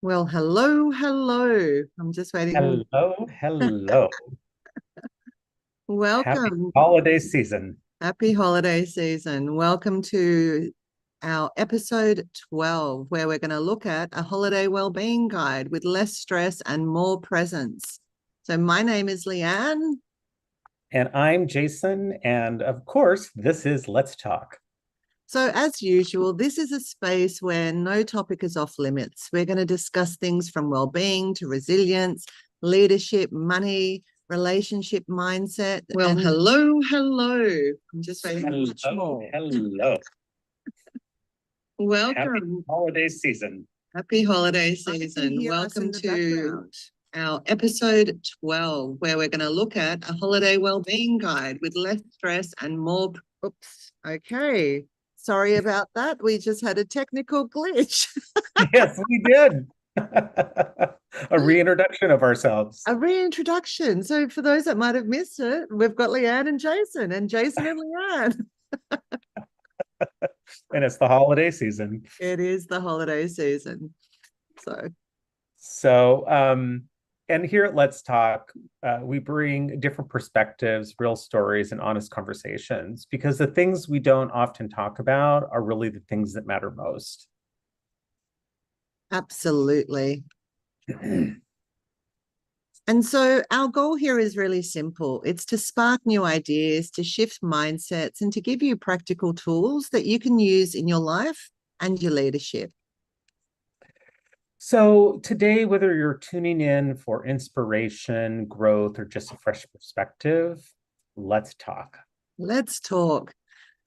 Well, hello, hello. I'm just waiting. Hello, hello. Happy Welcome. holiday season. Happy holiday season. Welcome to our episode 12, where we're going to look at a holiday well-being guide with less stress and more presence. So my name is Leanne. And I'm Jason. And of course, this is Let's Talk. So as usual, this is a space where no topic is off limits. We're going to discuss things from well-being to resilience, leadership, money, relationship mindset. Well, hello, hello. I'm just waiting for much more. Hello. Happy Welcome. holiday season. Happy holiday season. Welcome to our episode 12, where we're going to look at a holiday well-being guide with less stress and more. Oops. Okay. Sorry about that. We just had a technical glitch. Yes, we did. A reintroduction of ourselves. A reintroduction. So for those that might have missed it, we've got Leanne and Jason and Leanne. And it's the holiday season. It is the holiday season. So So, and here at Let's Talk, we bring different perspectives, real stories, and honest conversations because the things we don't often talk about are really the things that matter most. absolutely. And so our goal here is really simple. It's to spark new ideas, to shift mindsets, and to give you practical tools that you can use in your life and your leadership. So, today, whether you're tuning in for inspiration, growth, or just a fresh perspective, let's talk. Let's talk.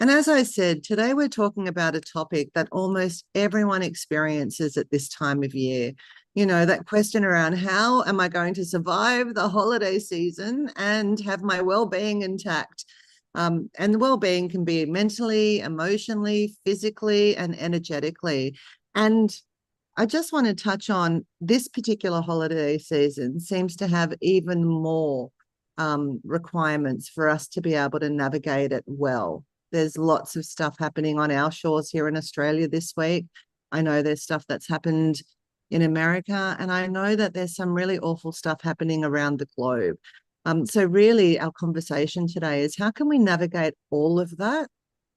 And as I said, today we're talking about a topic that almost everyone experiences at this time of year. You know, that question around how am I going to survive the holiday season and have my well-being intact? And the well-being can be mentally, emotionally, physically, and energetically. And I just want to touch on this particular holiday season seems to have even more requirements for us to be able to navigate it well. There's lots of stuff happening on our shores here in Australia this week. I know there's stuff that's happened in America, and I know that there's some really awful stuff happening around the globe. So really our conversation today is how can we navigate all of that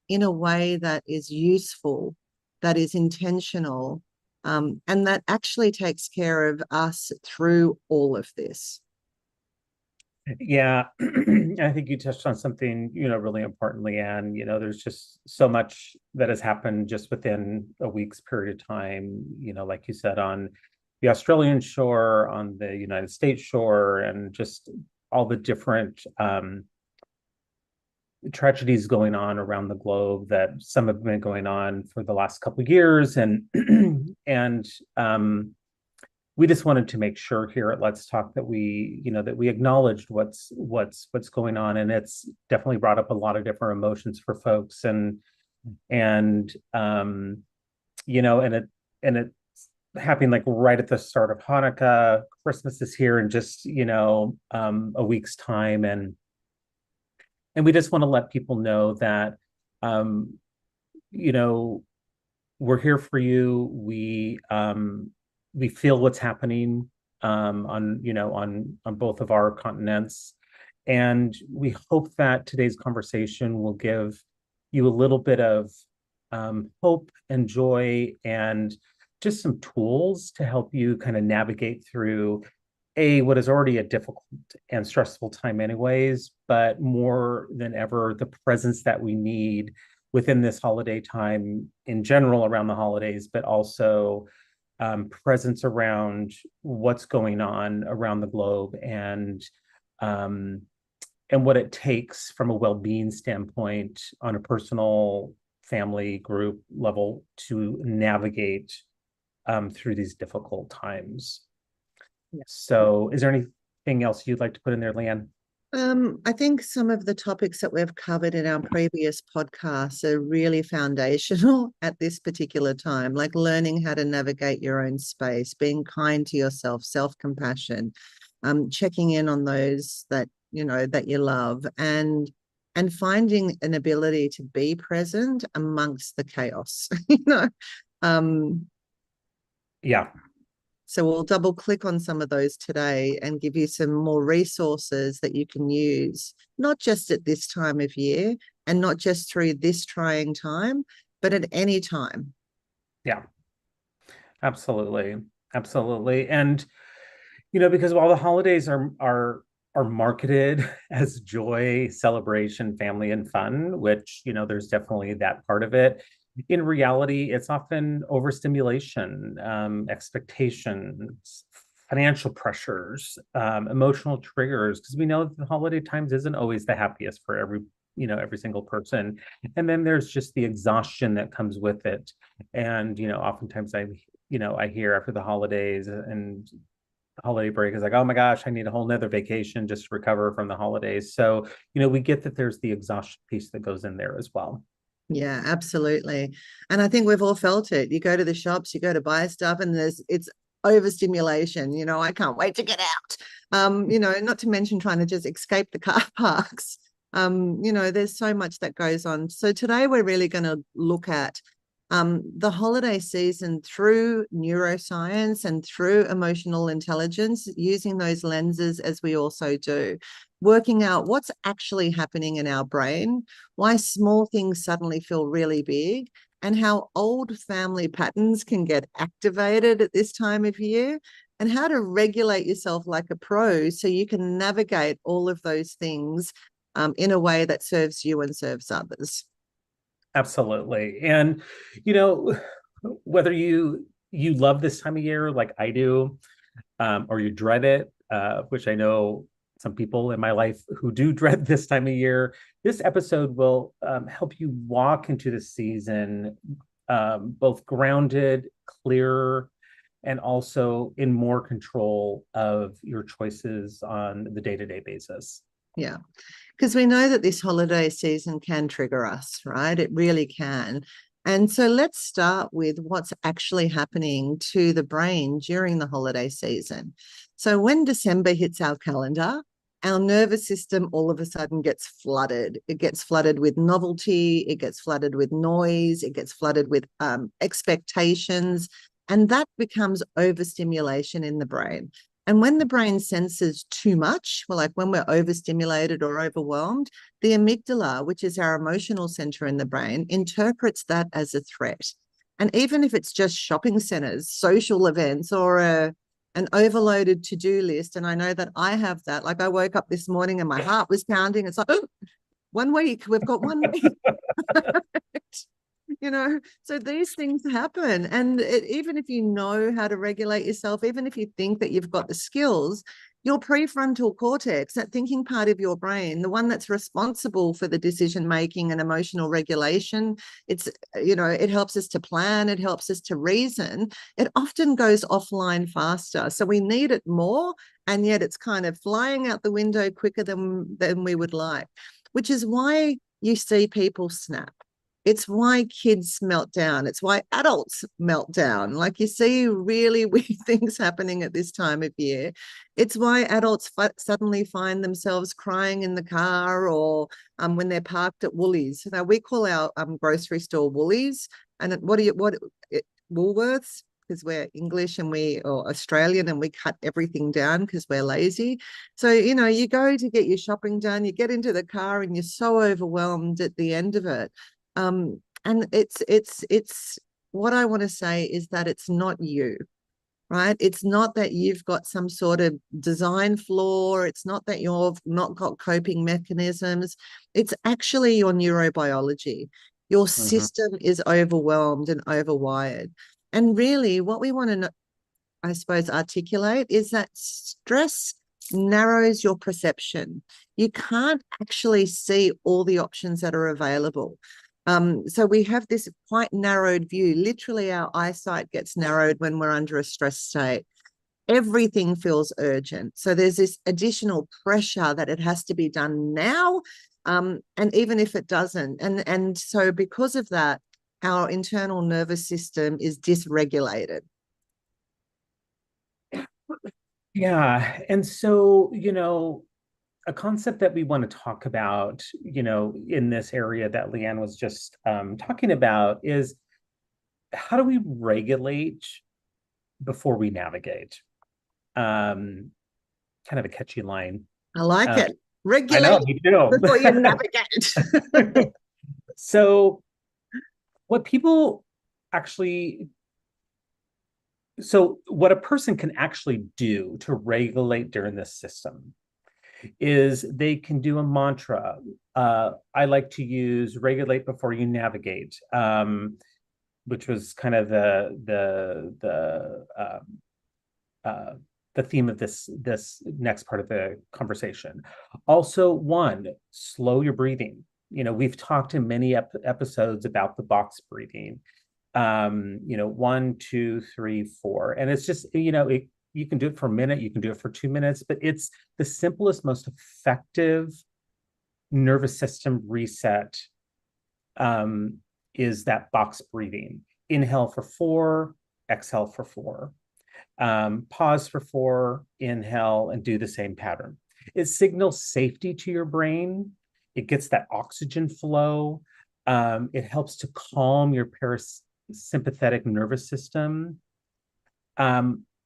in a way that is useful, that is intentional, and that actually takes care of us through all of this. Yeah, I think you touched on something, really importantly, and there's just so much that has happened just within a week's period of time, like you said, on the Australian shore, on the United States shore, and just all the different tragedies going on around the globe that some have been going on for the last couple of years, and and we just wanted to make sure here at Let's Talk that we acknowledged what's going on, and it's definitely brought up a lot of different emotions for folks, and and it's happening like right at the start of Hanukkah. Christmas is here in just a week's time, and we just want to let people know that um, you know we're here for you. We feel what's happening on both of our continents, and we hope that today's conversation will give you a little bit of hope and joy and just some tools to help you kind of navigate through what is already a difficult and stressful time anyways, but more than ever the presence that we need within this holiday time in general around the holidays, but also presence around what's going on around the globe, um, and what it takes from a well-being standpoint on a personal, family, group level to navigate through these difficult times. Yeah. So, is there anything else you'd like to put in there, Leanne? I think some of the topics that we've covered in our previous podcasts are really foundational at this particular time, like learning how to navigate your own space, being kind to yourself, self-compassion, checking in on those that that you love, and finding an ability to be present amongst the chaos. um Yeah, So we'll double click on some of those today and give you some more resources that you can use, not just at this time of year and not just through this trying time, but at any time. Yeah, absolutely. Absolutely. And because while the holidays are marketed as joy, celebration, family, and fun, which, there's definitely that part of it. In reality, it's often overstimulation, expectations, financial pressures, emotional triggers, because we know that the holiday times isn't always the happiest for every single person. And then there's just the exhaustion that comes with it. And, oftentimes I hear after the holidays and holiday break is like, oh my gosh, I need a whole nother vacation just to recover from the holidays. So, we get that there's the exhaustion piece that goes in there as well. Yeah, absolutely. And I think we've all felt it. You go to the shops, you go to buy stuff, and it's overstimulation. I can't wait to get out. Not to mention trying to just escape the car parks. There's so much that goes on. So today we're really going to look at the holiday season through neuroscience and through emotional intelligence, using those lenses as we also do, working out what's actually happening in our brain, why small things suddenly feel really big, and how old family patterns can get activated at this time of year, and how to regulate yourself like a pro so you can navigate all of those things in a way that serves you and serves others. Absolutely. And, whether you love this time of year like I do, or you dread it, which I know some people in my life who do dread this time of year, this episode will help you walk into the season both grounded, clear, and also in more control of your choices on the day-to-day basis. Yeah, because we know that this holiday season can trigger us, right? It really can. And so let's start with what's actually happening to the brain during the holiday season. So when December hits our calendar, our nervous system all of a sudden gets flooded. It gets flooded with novelty, it gets flooded with noise, it gets flooded with expectations, and that becomes overstimulation in the brain. And when the brain senses too much, well, like when we're overstimulated or overwhelmed, the amygdala, which is our emotional center in the brain, interprets that as a threat. And even if it's just shopping centers, social events, or an overloaded to-do list, and I know that I have that. Like I woke up this morning and my heart was pounding. It's like, oh, 1 week, we've got 1 week. So these things happen, and even if you know how to regulate yourself, even if you think that you've got the skills, your prefrontal cortex, that thinking part of your brain, the one that's responsible for the decision making and emotional regulation, it helps us to plan, it helps us to reason, it often goes offline faster, so we need it more, and yet it's kind of flying out the window quicker than we would like, which is why you see people snap. It's why kids melt down. It's why adults melt down. Like you see really weird things happening at this time of year. It's why adults suddenly find themselves crying in the car, or when they're parked at Woolies. Now we call our grocery store Woolies, and Woolworths, because we're English and or Australian, and we cut everything down because we're lazy. So, you go to get your shopping done, you get into the car and you're so overwhelmed at the end of it. And it's what I want to say is that it's not you, right? It's not that you've got some sort of design flaw. It's not that you've not got coping mechanisms. It's actually your neurobiology. Your system is overwhelmed and overwired. And really, what we want to, I suppose, articulate is that stress narrows your perception. You can't actually see all the options that are available. So we have this quite narrowed view. Literally, our eyesight gets narrowed when we're under a stress state. Everything feels urgent. So there's this additional pressure that it has to be done now. And even if it doesn't. And so because of that, our internal nervous system is dysregulated. Yeah. And so, a concept that we want to talk about, in this area that Leanne was just talking about is how do we regulate before we navigate. Kind of a catchy line. I like Uh, it. I know, Regulate me too. before you navigate. So what people actually, so what a person can actually do to regulate during this system is they can do a mantra. I like to use regulate before you navigate, which was kind of uh, the theme of this next part of the conversation. Also, one, slow your breathing. We've talked in many episodes about the box breathing. 1, 2, 3, 4, and it's just you can do it for a minute, you can do it for 2 minutes, but it's the simplest, most effective nervous system reset. Is that box breathing. Inhale for 4, exhale for 4. Pause for 4, inhale, and do the same pattern. It signals safety to your brain. It gets that oxygen flow. It helps to calm your parasympathetic nervous system.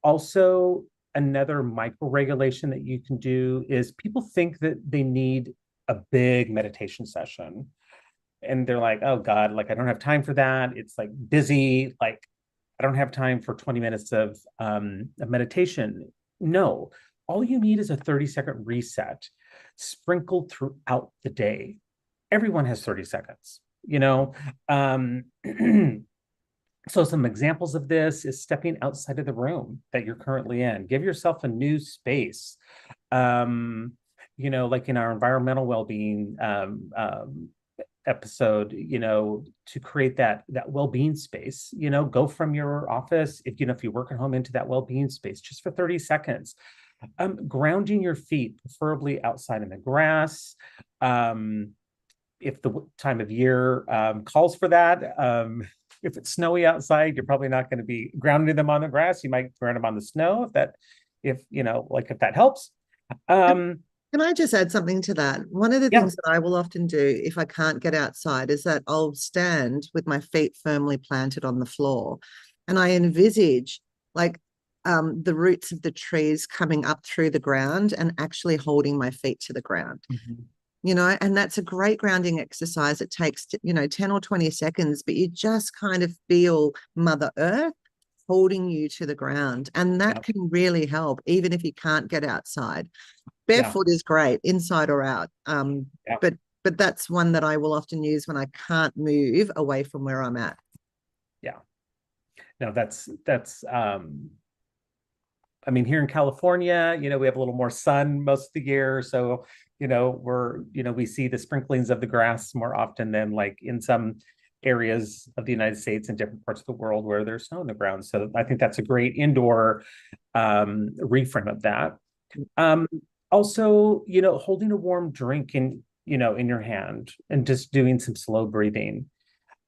Also, another micro regulation that you can do is people think that they need a big meditation session. And they're like, oh God, like I don't have time for that. It's like busy. Like I don't have time for 20 minutes of meditation. No, all you need is a 30-second reset sprinkled throughout the day. Everyone has 30 seconds, you know? Um, so some examples of this is stepping outside of the room that you're currently in. Give yourself a new space. Like in our environmental well-being episode, to create that well-being space, go from your office, if you work at home, into that well-being space just for 30 seconds. Grounding your feet, preferably outside in the grass. If the time of year calls for that. If it's snowy outside, you're probably not going to be grounding them on the grass. You might ground them on the snow if that helps. Can I just add something to that? One of the Yeah. things that I will often do if I can't get outside is that I'll stand with my feet firmly planted on the floor, and I envisage like the roots of the trees coming up through the ground and actually holding my feet to the ground. Mm-hmm. And that's a great grounding exercise. It takes 10 or 20 seconds, but you just kind of feel Mother Earth holding you to the ground, and that Yeah. can really help even if you can't get outside. Yeah. Barefoot is great, inside or out. Yeah. But that's one that I will often use when I can't move away from where I'm at. Yeah. No, I mean, here in California, we have a little more sun most of the year. So, we see the sprinklings of the grass more often than like in some areas of the United States and different parts of the world where there's snow on the ground. So I think that's a great indoor reframe of that. Also, holding a warm drink in your hand and just doing some slow breathing.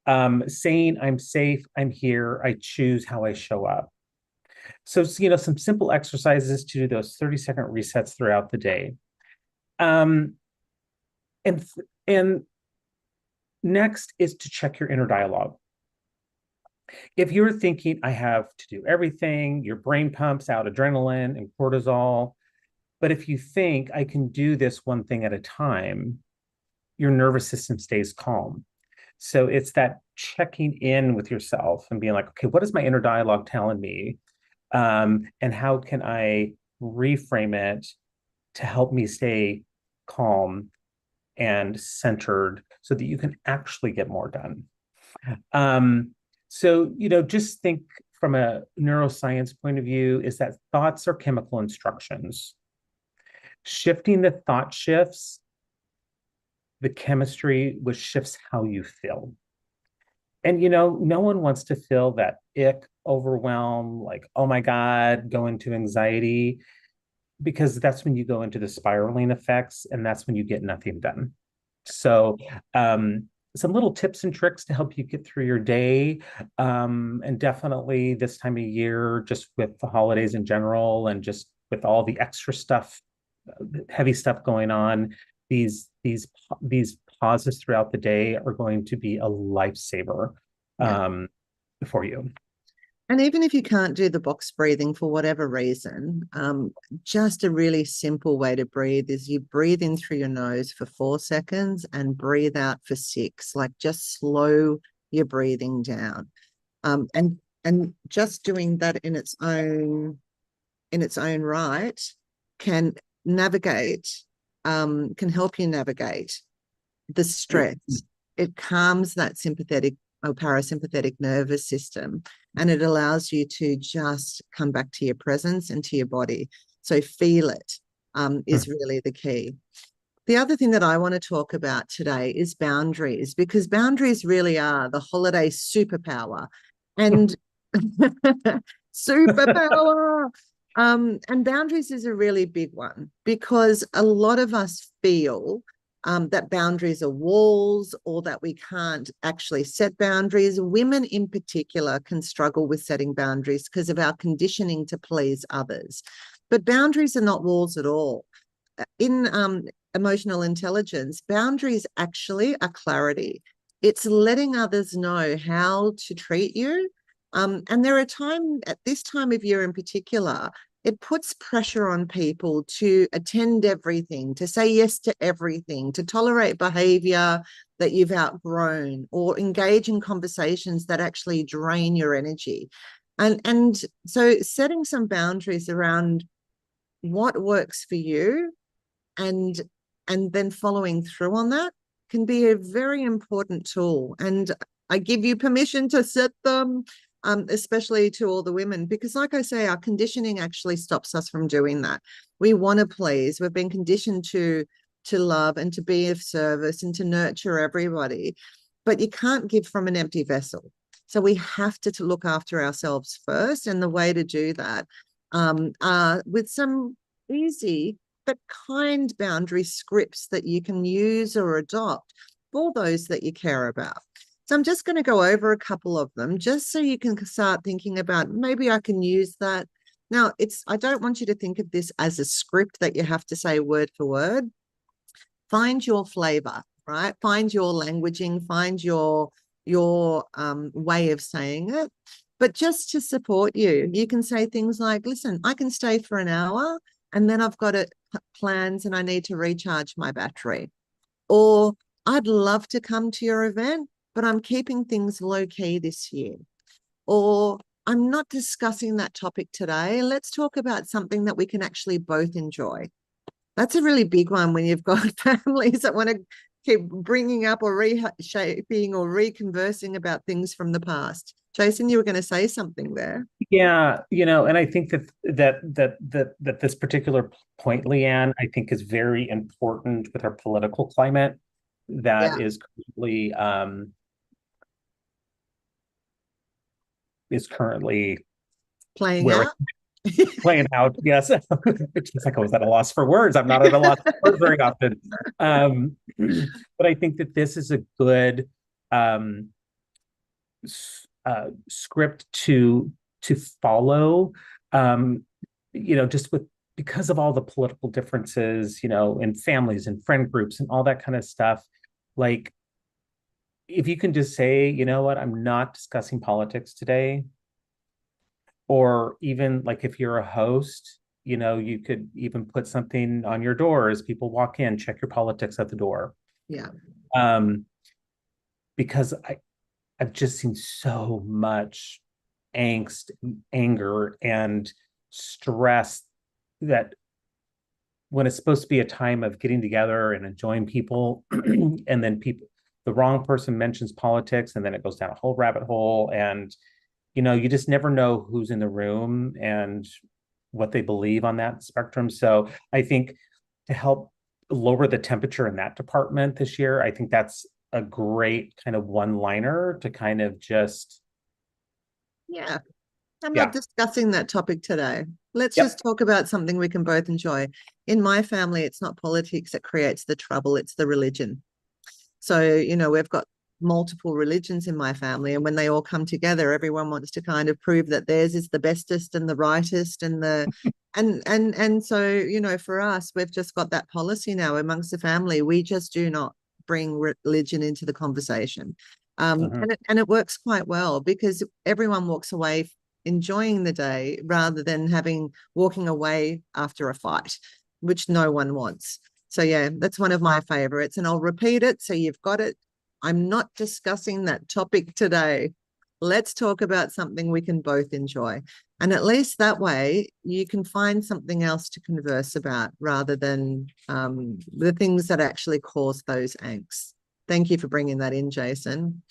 Saying, I'm safe, I'm here, I choose how I show up. So, some simple exercises to do those 30-second resets throughout the day. And next is to check your inner dialogue. If you're thinking, I have to do everything, your brain pumps out adrenaline and cortisol. But if you think, I can do this one thing at a time, your nervous system stays calm. So it's that checking in with yourself and being like, okay, what is my inner dialogue telling me? And how can I reframe it to help me stay calm and centered so that you can actually get more done? So, just think from a neuroscience point of view is that thoughts are chemical instructions. Shifting the thought shifts the chemistry, which shifts how you feel. And, no one wants to feel that ick, overwhelm, like, oh my God, go into anxiety, because that's when you go into the spiraling effects and that's when you get nothing done. So, some little tips and tricks to help you get through your day. And definitely this time of year, just with the holidays in general and just with all the extra stuff, heavy stuff going on, these pauses throughout the day are going to be a lifesaver Yeah. for you. And even if you can't do the box breathing for whatever reason, just a really simple way to breathe is you breathe in through your nose for 4 seconds and breathe out for 6. Like, just slow your breathing down. And just doing that in its own right can navigate, can help you navigate the stress. It calms that sympathetic or parasympathetic nervous system, and it allows you to just come back to your presence and to your body. So feel it is really the key. The other thing that I want to talk about today is boundaries, because boundaries really are the holiday superpower. And superpower. And boundaries is a really big one, because a lot of us feel that boundaries are walls, or that we can't actually set boundaries. Women in particular can struggle with setting boundaries because of our conditioning to please others. But boundaries are not walls at all. In emotional intelligence, boundaries actually are clarity. It's letting others know how to treat you. And there are times, at this time of year in particular, it puts pressure on people to attend everything, to say yes to everything, to tolerate behavior that you've outgrown, or engage in conversations that actually drain your energy. And so setting some boundaries around what works for you, and then following through on that, can be a very important tool. And I give you permission to set them, especially to all the women, because like I say, our conditioning actually stops us from doing that. We want to please. We've been conditioned to love and to be of service and to nurture everybody, but you can't give from an empty vessel. So we have to look after ourselves first, and the way to do that with some easy but kind boundary scripts that you can use or adopt for those that you care about. So I'm just going to go over a couple of them, just so you can start thinking about, maybe I can use that. Now, I don't want you to think of this as a script that you have to say word for word. Find your flavor, right? Find your languaging, find your way of saying it. But just to support you, you can say things like, listen, I can stay for an hour, and then I've got plans and I need to recharge my battery. Or, I'd love to come to your event, but I'm keeping things low key this year. Or, I'm not discussing that topic today. Let's talk about something that we can actually both enjoy. That's a really big one when you've got families that want to keep bringing up or reshaping or reconversing about things from the past. Jason, you were going to say something there. Yeah, and I think that this particular point, Leanne, I think is very important with our political climate that Yeah. is currently Playing where out. playing out. Yes, it's like I was at a loss for words. I'm not at a loss for words very often. But I think that this is a good script to follow. Just because of all the political differences, in families and friend groups and all that kind of stuff. Like, if you can just say, you know what, I'm not discussing politics today. Or even like if you're a host, you could even put something on your door as people walk in, check your politics at the door. Yeah. Because I've just seen so much angst, anger, and stress that when it's supposed to be a time of getting together and enjoying people, and then the wrong person mentions politics, and then it goes down a whole rabbit hole, and you just never know who's in the room and what they believe on that spectrum. So I think to help lower the temperature in that department this year, I think that's a great kind of one-liner to kind of just. Yeah. I'm not Yeah. discussing that topic today. Let's Yep. just talk about something we can both enjoy. In my family, it's not politics that creates the trouble, it's the religion. So, we've got multiple religions in my family, and when they all come together, everyone wants to kind of prove that theirs is the bestest and the rightest and so, for us, we've just got that policy now amongst the family. We just do not bring religion into the conversation. Mhm. And it works quite well, because everyone walks away enjoying the day rather than walking away after a fight, which no one wants. So yeah, that's one of my favorites, and I'll repeat it so you've got it. I'm not discussing that topic today. Let's talk about something we can both enjoy. And at least that way you can find something else to converse about rather than the things that actually cause those angst. Thank you for bringing that in, Jason.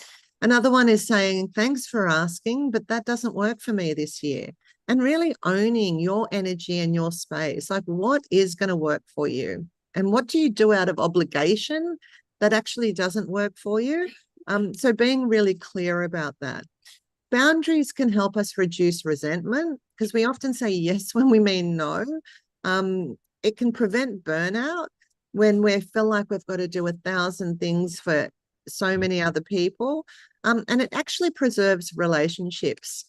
Another one is saying, thanks for asking, but that doesn't work for me this year. And really owning your energy and your space. Like, what is going to work for you? And what do you do out of obligation that actually doesn't work for you? So being really clear about that. Boundaries can help us reduce resentment because we often say yes when we mean no. It can prevent burnout when we feel like we've got to do 1,000 things for so many other people. And it actually preserves relationships.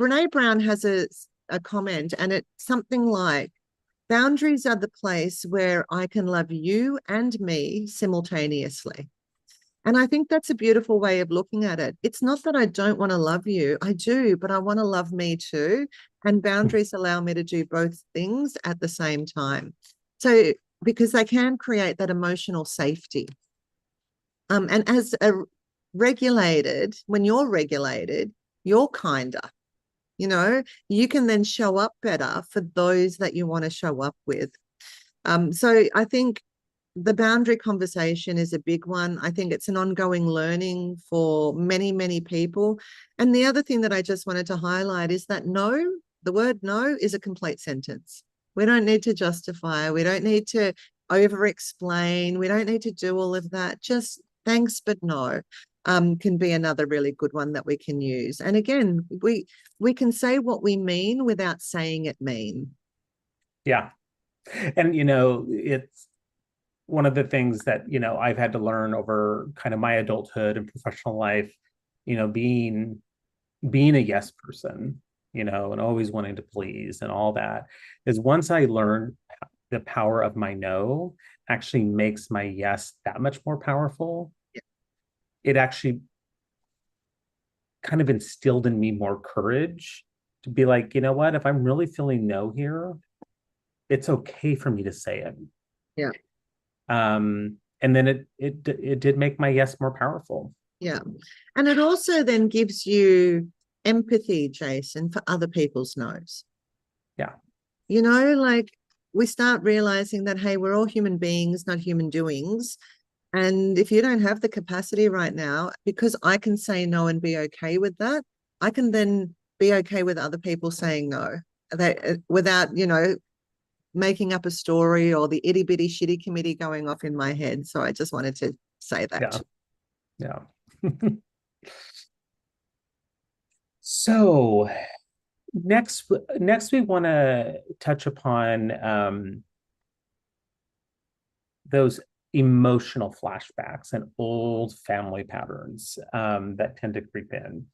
Brene Brown has a comment, and it's something like, boundaries are the place where I can love you and me simultaneously. And I think that's a beautiful way of looking at it. It's not that I don't want to love you. I do, but I want to love me too. And boundaries allow me to do both things at the same time. So, because they can create that emotional safety. And as a regulated, when you're regulated, you're kinder. You know, you can then show up better for those that you want to show up with. So I think the boundary conversation is a big one. I think it's an ongoing learning for many, many people. And the other thing that I just wanted to highlight is that no, the word no is a complete sentence. We don't need to justify. We don't need to over explain. We don't need to do all of that. Just thanks, but no. Can be another really good one that we can use. And again, we can say what we mean without saying it mean. Yeah. And, it's one of the things that, I've had to learn over kind of my adulthood and professional life, being a yes person, and always wanting to please and all that, is once I learned the power of my no actually makes my yes that much more powerful. Yeah. It actually kind of instilled in me more courage to be like, you know what, if I'm really feeling no here, it's okay for me to say it. Yeah. And then it did make my yes more powerful. Yeah. And it also then gives you empathy, Jason, for other people's no's. Yeah. Like we start realizing that, hey, we're all human beings, not human doings. And if you don't have the capacity right now, because I can say no and be okay with that, I can then be okay with other people saying no. Without, making up a story or the itty bitty shitty committee going off in my head. So I just wanted to say that. Yeah. So next we want to touch upon those emotional flashbacks and old family patterns that tend to creep in.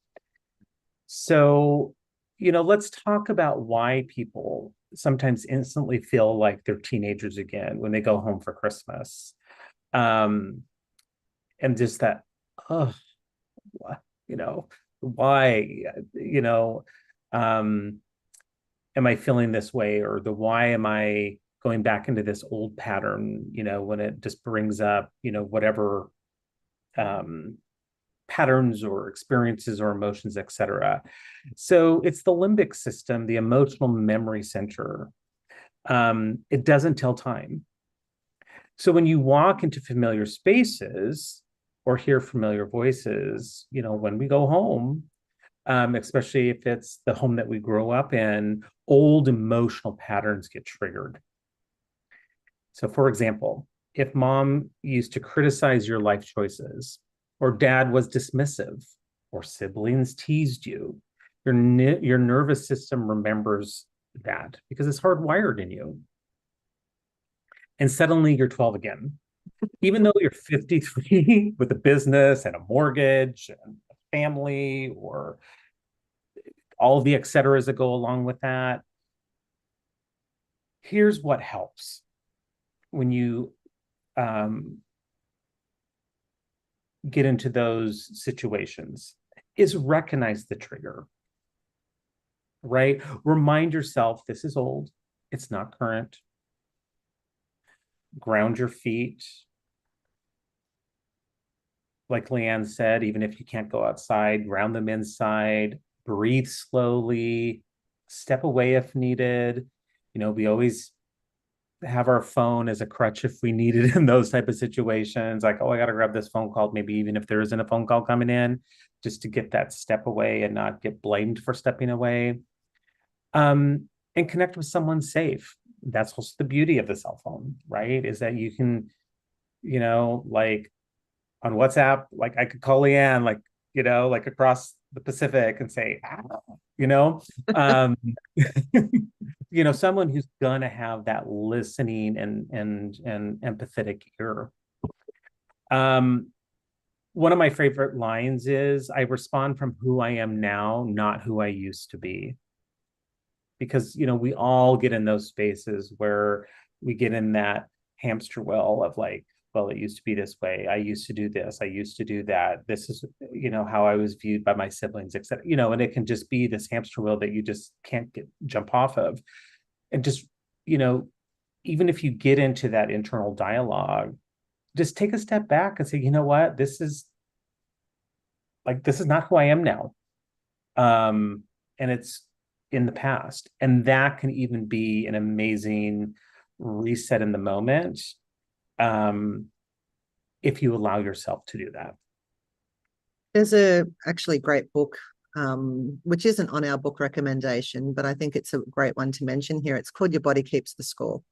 So, let's talk about why people sometimes instantly feel like they're teenagers again when they go home for Christmas. And just that, oh, why, am I feeling this way? Or why am I going back into this old pattern, when it just brings up, whatever patterns or experiences or emotions, etc. So it's the limbic system, the emotional memory center. It doesn't tell time. So when you walk into familiar spaces or hear familiar voices, when we go home, especially if it's the home that we grow up in, old emotional patterns get triggered. So, for example, if mom used to criticize your life choices, or dad was dismissive, or siblings teased you, your nervous system remembers that because it's hardwired in you. And suddenly you're 12 again. Even though you're 53 with a business and a mortgage and a family, or all of the et ceteras that go along with that. Here's what helps when you get into those situations is recognize the trigger. right? Remind yourself this is old, it's not current. Ground your feet. Like Leanne said, even if you can't go outside, ground them inside, breathe slowly, step away if needed. We always have our phone as a crutch if we need it in those type of situations. Like, oh, I got to grab this phone call, maybe even if there isn't a phone call coming in, just to get that step away and not get blamed for stepping away. And connect with someone safe. That's also the beauty of the cell phone, right? Is that you can, like on WhatsApp, like I could call Leanne, like, like across the Pacific and say, you know, um, someone who's gonna have that listening and empathetic ear. Um, One of my favorite lines is, I respond from who I am now, not who I used to be. Because, we all get in those spaces where we get in that hamster wheel of like, well, it used to be this way. I used to do this. I used to do that. This is, how I was viewed by my siblings, etc. And it can just be this hamster wheel that you just can't jump off of. And just, you know, even if you get into that internal dialogue, just take a step back and say, you know what, this is not who I am now. And it's in the past. And that can even be an amazing reset in the moment, if you allow yourself to do that. There's a actually great book, which isn't on our book recommendation, but I think it's a great one to mention here. It's called Your Body Keeps the Score.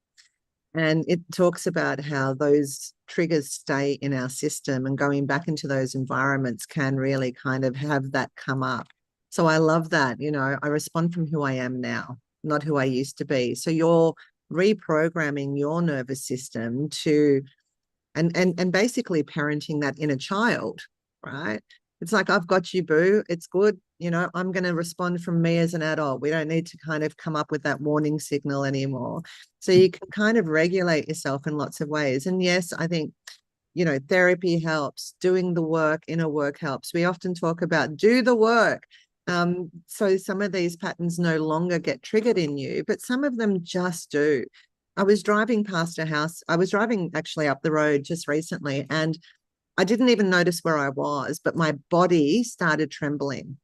And it talks about how those triggers stay in our system, and going back into those environments can really kind of have that come up. So I love that. I respond from who I am now, not who I used to be. So you're reprogramming your nervous system to, and basically parenting that inner child, right? It's like, I've got you, boo. It's good. I'm going to respond from me as an adult. We don't need to kind of come up with that warning signal anymore. So you can kind of regulate yourself in lots of ways. And yes, I think, therapy helps, doing the work, inner work helps. We often talk about do the work. So some of these patterns no longer get triggered in you, but some of them just do. I was driving past a house. I was driving actually up the road just recently, and I didn't even notice where I was, but my body started trembling.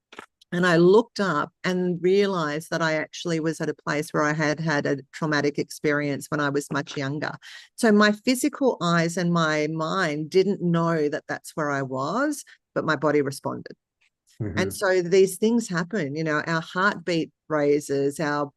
And I looked up and realized that I actually was at a place where I had had a traumatic experience when I was much younger. So my physical eyes and my mind didn't know that that's where I was, but my body responded. And so these things happen, our heartbeat raises, our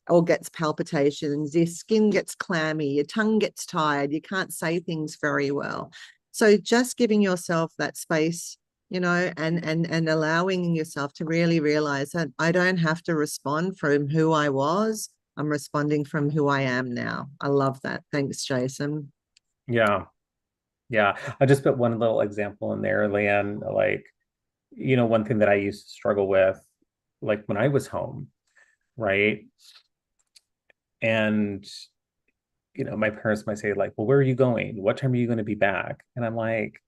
or gets palpitations, your skin gets clammy, your tongue gets tired, you can't say things very well. So just giving yourself that space, and allowing yourself to really realize that I don't have to respond from who I was. I'm responding from who I am now. I love that. Thanks, Jason. Yeah. Yeah. I'll just put one little example in there, Leanne. Like, one thing that I used to struggle with, like when I was home, right? And, my parents might say, like, well, where are you going? What time are you going to be back? And I'm like,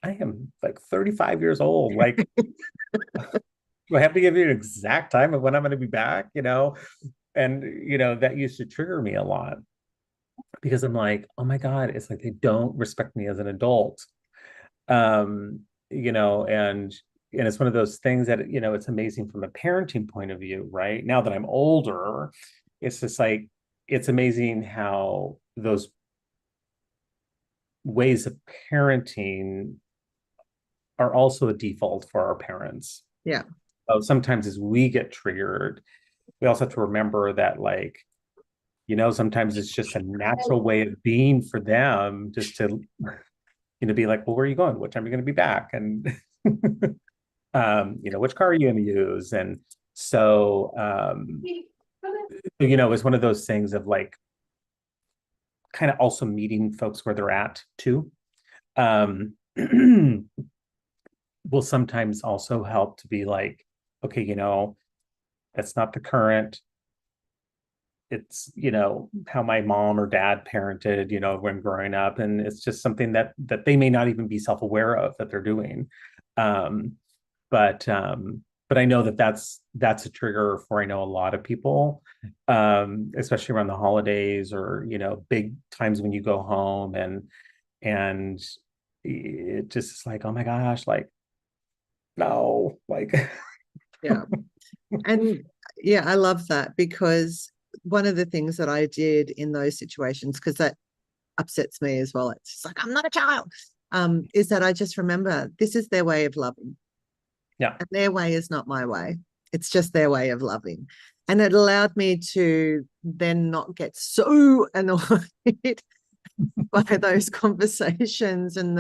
I am like 35 years old. Like, do I have to give you an exact time of when I'm going to be back? And, that used to trigger me a lot because I'm like, oh my God, it's like they don't respect me as an adult. And it's one of those things that, it's amazing from a parenting point of view, right? Now that I'm older, it's just like, it's amazing how those ways of parenting are also a default for our parents. Yeah. So sometimes as we get triggered, we also have to remember that, like, sometimes it's just a natural way of being for them, just to, be like, well, where are you going? What time are you going to be back? And, which car are you going to use? And so, it's one of those things of like, kind of also meeting folks where they're at too. Will sometimes also help to be like, okay, that's not the current. It's, how my mom or dad parented, when growing up. And it's just something that they may not even be self-aware of that they're doing. But but I know that that's a trigger for, I know, a lot of people, especially around the holidays, or big times when you go home, and it just is like, oh my gosh, like, no, like. Yeah. And yeah, I love that, because one of the things that I did in those situations, because that upsets me as well, it's just like, I'm not a child, is that I just remember this is their way of loving. Yeah. And their way is not my way. It's just their way of loving. And it allowed me to then not get so annoyed by those conversations and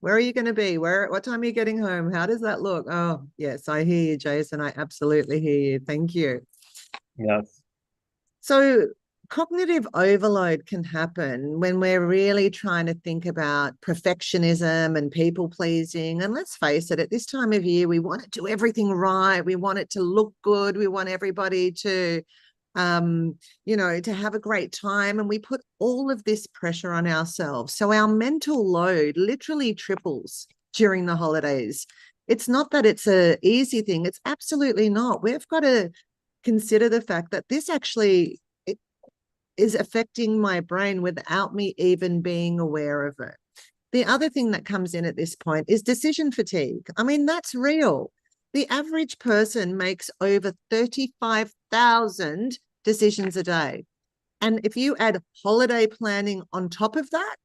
where are you going to be? What time are you getting home? How does that look? Oh, yes, I hear you, Jason. I absolutely hear you. Thank you. Yes. So cognitive overload can happen when we're really trying to think about perfectionism and people pleasing. And let's face it, at this time of year, we want to do everything right. We want it to look good. We want everybody to, to have a great time. And we put all of this pressure on ourselves. So our mental load literally triples during the holidays. It's not that it's an easy thing. It's absolutely not. We've got to consider the fact that this actually is affecting my brain without me even being aware of it. The other thing that comes in at this point is decision fatigue. I mean, that's real. The average person makes over 35,000 decisions a day. And if you add holiday planning on top of that,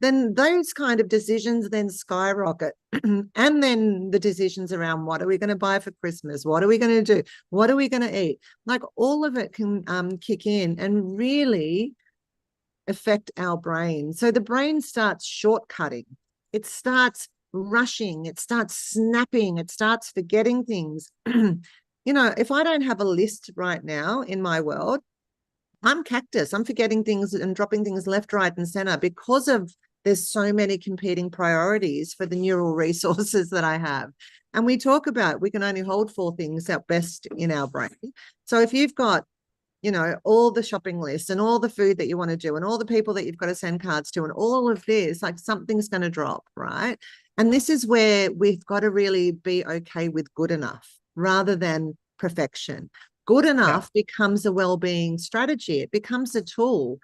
then those kind of decisions then skyrocket. And then the decisions around what are we going to buy for Christmas? What are we going to do? What are we going to eat? Like all of it can kick in and really affect our brain. So the brain starts shortcutting. It starts rushing. It starts snapping. It starts forgetting things. If I don't have a list right now in my world, I'm cactus. I'm forgetting things and dropping things left, right, and center because of there's so many competing priorities for the neural resources that I have. And we talk about we can only hold 4 things at best in our brain. So if you've got, all the shopping lists and all the food that you want to do and all the people that you've got to send cards to and all of this, like something's going to drop, right? And this is where we've got to really be okay with good enough rather than perfection. Good enough becomes a well-being strategy. It becomes a tool.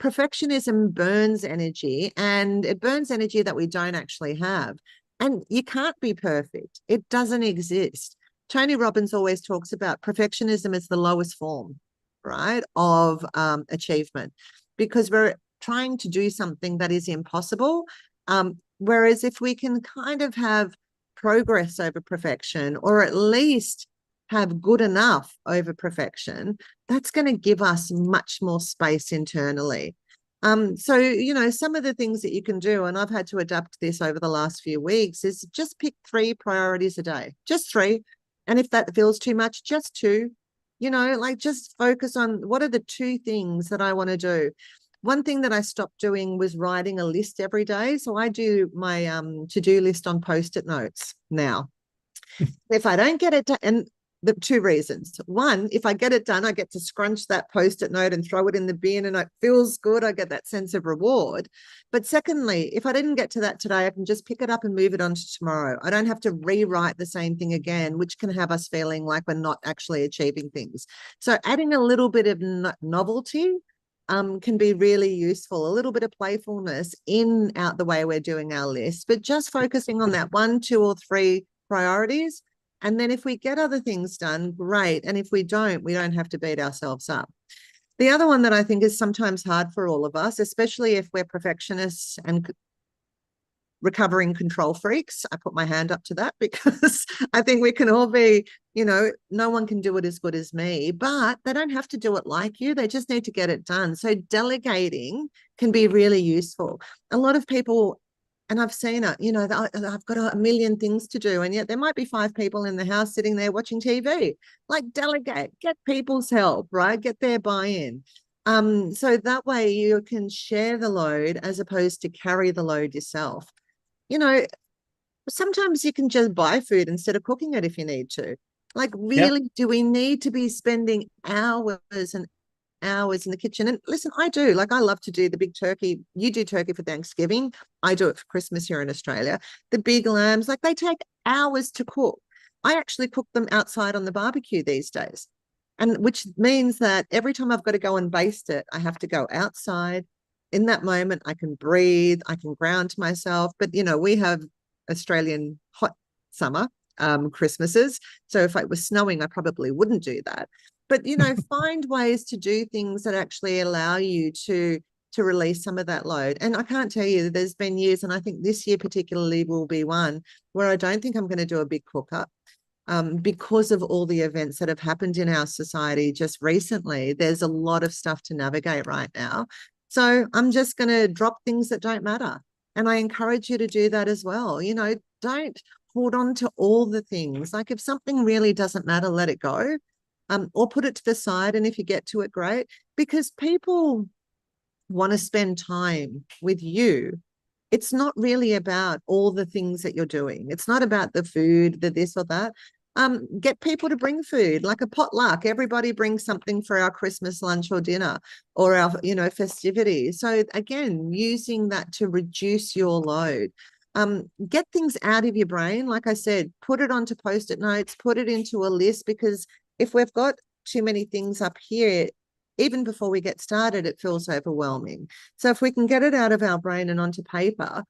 Perfectionism burns energy, and it burns energy that we don't actually have. And you can't be perfect. It doesn't exist. Tony Robbins always talks about perfectionism as the lowest form, right, of achievement, because we're trying to do something that is impossible. Whereas if we can kind of have progress over perfection, or at least have good enough over perfection, that's going to give us much more space internally. So, some of the things that you can do, and I've had to adapt this over the last few weeks, is just pick 3 priorities a day, just 3. And if that feels too much, just 2, like just focus on what are the 2 things that I want to do. One thing that I stopped doing was writing a list every day. So I do my to-do list on Post-it notes now. If I don't get it done, and the 2 reasons. One, if I get it done, I get to scrunch that Post-it note and throw it in the bin, and it feels good. I get that sense of reward. But secondly, if I didn't get to that today, I can just pick it up and move it on to tomorrow. I don't have to rewrite the same thing again, which can have us feeling like we're not actually achieving things. So adding a little bit of novelty can be really useful, a little bit of playfulness in out the way we're doing our list, but just focusing on that 1, 2, or 3 priorities. And then if we get other things done, great. And if we don't have to beat ourselves up. The other one that I think is sometimes hard for all of us, especially if we're perfectionists and recovering control freaks, I put my hand up to that, because I think we can all be, no one can do it as good as me, but they don't have to do it like you. They just need to get it done. So delegating can be really useful. A lot of people, and I've seen it, I've got a million things to do, and yet there might be 5 people in the house sitting there watching TV. Like, delegate, get people's help, right? Get their buy-in. So that way you can share the load as opposed to carry the load yourself. Sometimes you can just buy food instead of cooking it if you need to. Like, really, do we need to be spending hours and hours in the kitchen? And listen, I do. Like, I love to do the big turkey. You do turkey for Thanksgiving. I do it for Christmas here in Australia. The big lambs, like, they take hours to cook. I actually cook them outside on the barbecue these days. And which means that every time I've got to go and baste it, I have to go outside. In that moment, I can breathe, I can ground to myself. But, we have Australian hot summer, Christmases. So if it was snowing, I probably wouldn't do that. But, find ways to do things that actually allow you to release some of that load. And I can't tell you, there's been years, and I think this year particularly will be one where I don't think I'm going to do a big cook up. Because of all the events that have happened in our society just recently, there's a lot of stuff to navigate right now. So I'm just going to drop things that don't matter. And I encourage you to do that as well. Don't hold on to all the things. Like if something really doesn't matter, let it go, or put it to the side. And if you get to it, great, because people want to spend time with you. It's not really about all the things that you're doing. It's not about the food, the this or that. Get people to bring food, like a potluck. Everybody brings something for our Christmas lunch or dinner or our, festivities. So again, using that to reduce your load. Get things out of your brain. Like I said, put it onto post-it notes, put it into a list, because if we've got too many things up here, even before we get started, it feels overwhelming. So if we can get it out of our brain and onto paper,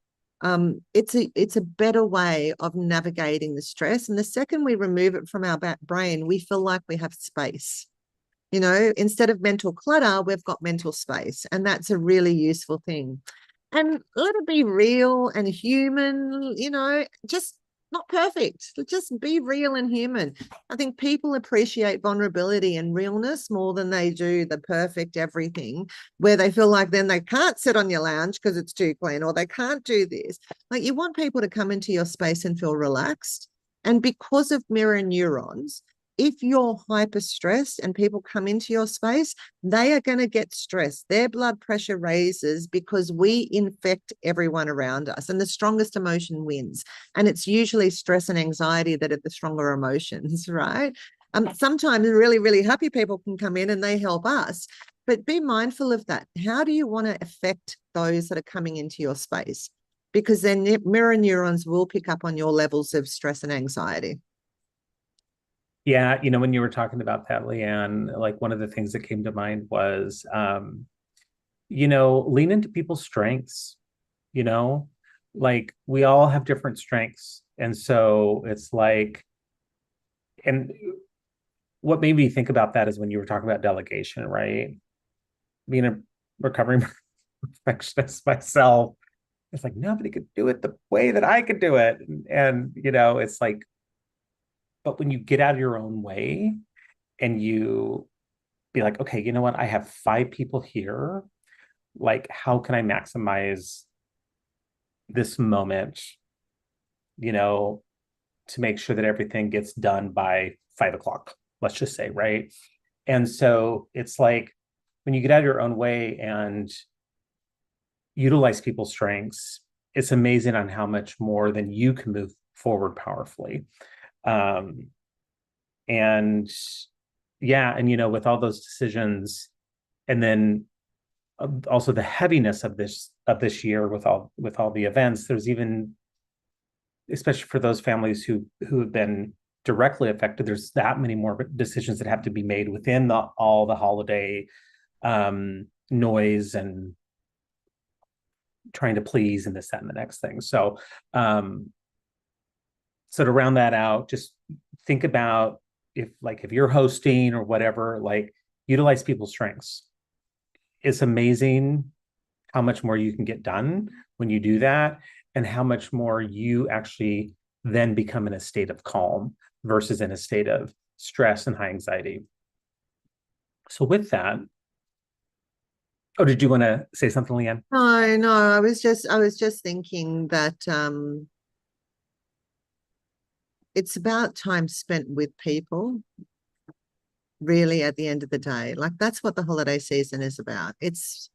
it's a better way of navigating the stress. And the second we remove it from our brain, we feel like we have space. Instead of mental clutter, we've got mental space, and that's a really useful thing. And let it be real and human, just not perfect. Just be real and human. I think people appreciate vulnerability and realness more than they do the perfect everything, where they feel like then they can't sit on your lounge because it's too clean, or they can't do this. Like, you want people to come into your space and feel relaxed. And because of mirror neurons, if you're hyper stressed and people come into your space, they are going to get stressed. Their blood pressure raises because we infect everyone around us, and the strongest emotion wins. And it's usually stress and anxiety that are the stronger emotions, right? Sometimes really, really happy people can come in and they help us, but be mindful of that. How do you want to affect those that are coming into your space? Because then mirror neurons will pick up on your levels of stress and anxiety. Yeah, when you were talking about that, Leanne, like one of the things that came to mind was, lean into people's strengths, you know, like we all have different strengths. And so it's like, and what made me think about that is when you were talking about delegation, right? Being a recovering perfectionist myself, it's like nobody could do it the way that I could do it. And it's like, but when you get out of your own way and you be like, okay, you know what? I have 5 people here. Like, how can I maximize this moment, to make sure that everything gets done by 5 o'clock, let's just say, right? And so it's like when you get out of your own way and utilize people's strengths, it's amazing on how much more than you can move forward powerfully. And yeah, and with all those decisions, and then also the heaviness of this year with all the events, there's even, especially for those families who have been directly affected, there's that many more decisions that have to be made within all the holiday noise and trying to please and this, that, and the next thing. So to round that out, just think about if you're hosting or whatever, like utilize people's strengths. It's amazing how much more you can get done when you do that, and how much more you actually then become in a state of calm versus in a state of stress and high anxiety. So with that, oh, did you want to say something, Leanne? No, I was just thinking that it's about time spent with people, really, at the end of the day. Like, that's what the holiday season is about. It's